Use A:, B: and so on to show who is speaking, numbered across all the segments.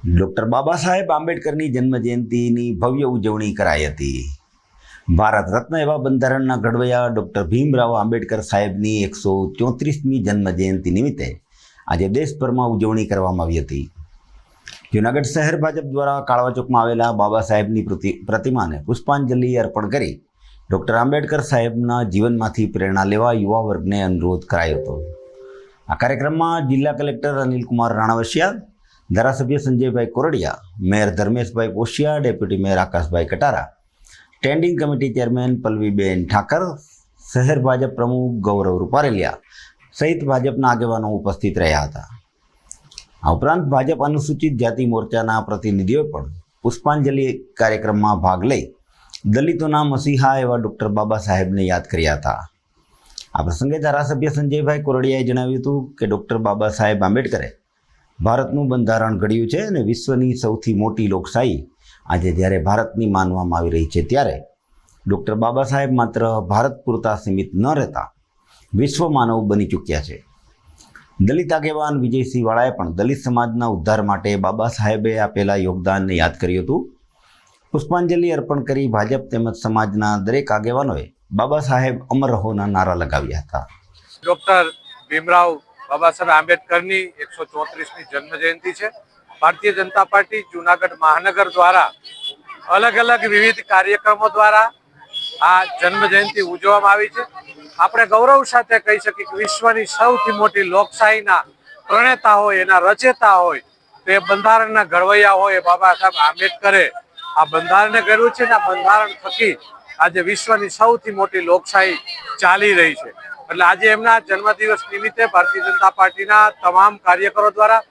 A: Doctor Baba Saheb આંબેડકરની જન્મજયંતિની ભવ્ય ઉજવણી કરાઈ હતી. ભારત રત્ન એવા બંધારણના ઘડવૈયા ડૉક્ટર ભીમરાવ આંબેડકર સાહેબની 134મી જન્મજયંતિ નિમિત્તે આજે દેશભરમાં ઉજવણી કરવામાં આવી હતી. જૂનાગઢ શહેર ભાજપ દ્વારા કાળવા ચોકમાં આવેલા બાબા સાહેબની પ્રતિમાને પુષ્પાંજલિ અર્પણ કરી ડૉક્ટર આંબેડકર સાહેબના જીવનમાંથી પ્રેરણા લેવા યુવા વર્ગને અનુરોધ કરાયો હતો. આ કાર્યક્રમમાં જિલ્લા કલેક્ટર અનિલકુમાર રાણાવસિયા, ધારાસભ્ય Sanjaybhai Koradiya, mayor Dharmeshbhai Poshiya, deputy mayor Akashbhai Katara, standing committee chairman Pallaviben Thakar, શહેર ભાજપ પ્રમુખ ગૌરવ રૂપારેલિયા સહિત ભાજપના આગેવાનો ઉપસ્થિત રહ્યા હતા. આ ઉપરાંત ભાજપ અનુસૂચિત જાતિ મોરચાના પ્રતિનિધિઓએ પણ પુષ્પાંજલિ કાર્યક્રમમાં ભાગ લઈ દલિતોના મસીહા એવા ડૉક્ટર બાબા સાહેબને યાદ કર્યા હતા. આ પ્રસંગે ધારાસભ્ય સંજયભાઈ કોરડિયાએ જણાવ્યું હતું કે ડૉક્ટર બાબા સાહેબ આંબેડકરે ભારતનું બંધારણ ઘડ્યું છે અને વિશ્વની સૌથી મોટી લોકશાહી આજે જ્યારે ભારતની માનવામાં આવી રહી છે ત્યારે ડૉક્ટર બાબા સાહેબ માત્ર ભારત પૂરતા સીમિત ન રહેતા વિશ્વ માનવ બની ચૂક્યા છે. દલિત આગેવાન વિજયસિંહ વાળાએ પણ દલિત સમાજના ઉદ્ધાર માટે બાબા સાહેબે આપેલા યોગદાનને યાદ કર્યું હતું. પુષ્પાંજલિ અર્પણ કરી ભાજપ તેમજ સમાજના દરેક આગેવાનોએ બાબા સાહેબ અમર રહોના નારા લગાવ્યા હતા.
B: ડૉક્ટર ભીમરાવ બાબા સાહેબ આંબેડકરની 134મી જન્મજયંતિ છે. ભારતીય જનતા પાર્ટી જૂનાગઢ મહાનગર દ્વારા અલગ અલગ વિવિધ કાર્યક્રમો દ્વારા આ જન્મજયંતિ ઉજવવામાં આવી છે. આપણે ગૌરવ સાથે કહી શકીએ કે વિશ્વની સૌથી મોટી લોકશાહીના પ્રણેતા હોય, એના રચેતા હોય, તો એ બંધારણના ઘડવૈયા હોય બાબા સાહેબ આંબેડકરે આ બંધારણને કર્યું છે. આ બંધારણ થકી આજે વિશ્વની સૌથી મોટી લોકશાહી ચાલી રહી છે. એટલે આજે એમના જન્મદિવસ નિમિત્તે ભારતીય જનતા પાર્ટીના તમામ કાર્યકરો દ્વારા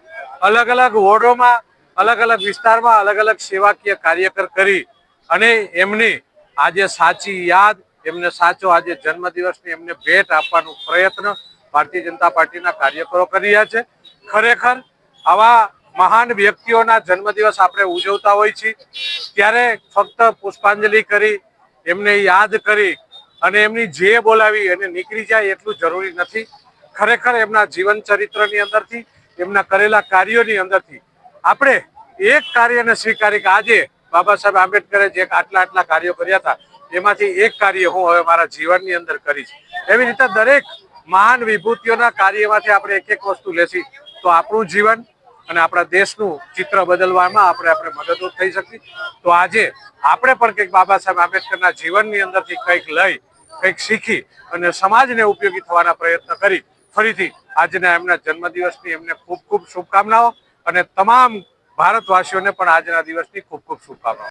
B: અલગ અલગ વોર્ડોમાં, અલગ અલગ વિસ્તારમાં અલગ અલગ સેવાકીય કાર્યકર કરી અને એમની આજે સાચી યાદ, એમને સાચો આજે જન્મદિવસની એમને ભેટ આપવાનો પ્રયત્ન ભારતીય જનતા પાર્ટીના કાર્યકરો કરી રહ્યા છે. ખરેખર આવા મહાન વ્યક્તિઓના જન્મદિવસ આપણે ઉજવતા હોઈએ છીએ ત્યારે ફક્ત પુષ્પાંજલિ કરી, એમને યાદ કરી અને એમની જે બોલાવી અને નીકળી જાય એટલું જરૂરી નથી. ખરેખર એમના જીવન ચરિત્રની અંદરથી, એમના કરેલા કાર્યોની અંદરથી આપણે એક કાર્યને સ્વીકારી કે આજે બાબા સાહેબ આંબેડકરે જે આટલા કાર્યો કર્યા હતા એમાંથી એક કાર્ય હું હવે મારા જીવનની અંદર કરીશ. એવી રીતે દરેક મહાન વિભૂતિઓના કાર્યમાંથી આપણે એક વસ્તુ લેશી તો આપણું જીવન અને આપણા દેશનું ચિત્ર બદલવામાં આપણે મદદરૂપ થઈ શકીએ. તો આજે આપણે પણ કંઈક બાબા સાહેબ આંબેડકરના જીવનની અંદરથી કંઈક લઈ, કંઈક શીખી અને સમાજને ઉપયોગી થવાના પ્રયત્ન કરી ફરીથી આજના એમના જન્મદિવસની એમને ખૂબ ખૂબ શુભકામનાઓ અને તમામ ભારતવાસીઓને પણ આજના દિવસની ખૂબ ખૂબ શુભકામનાઓ.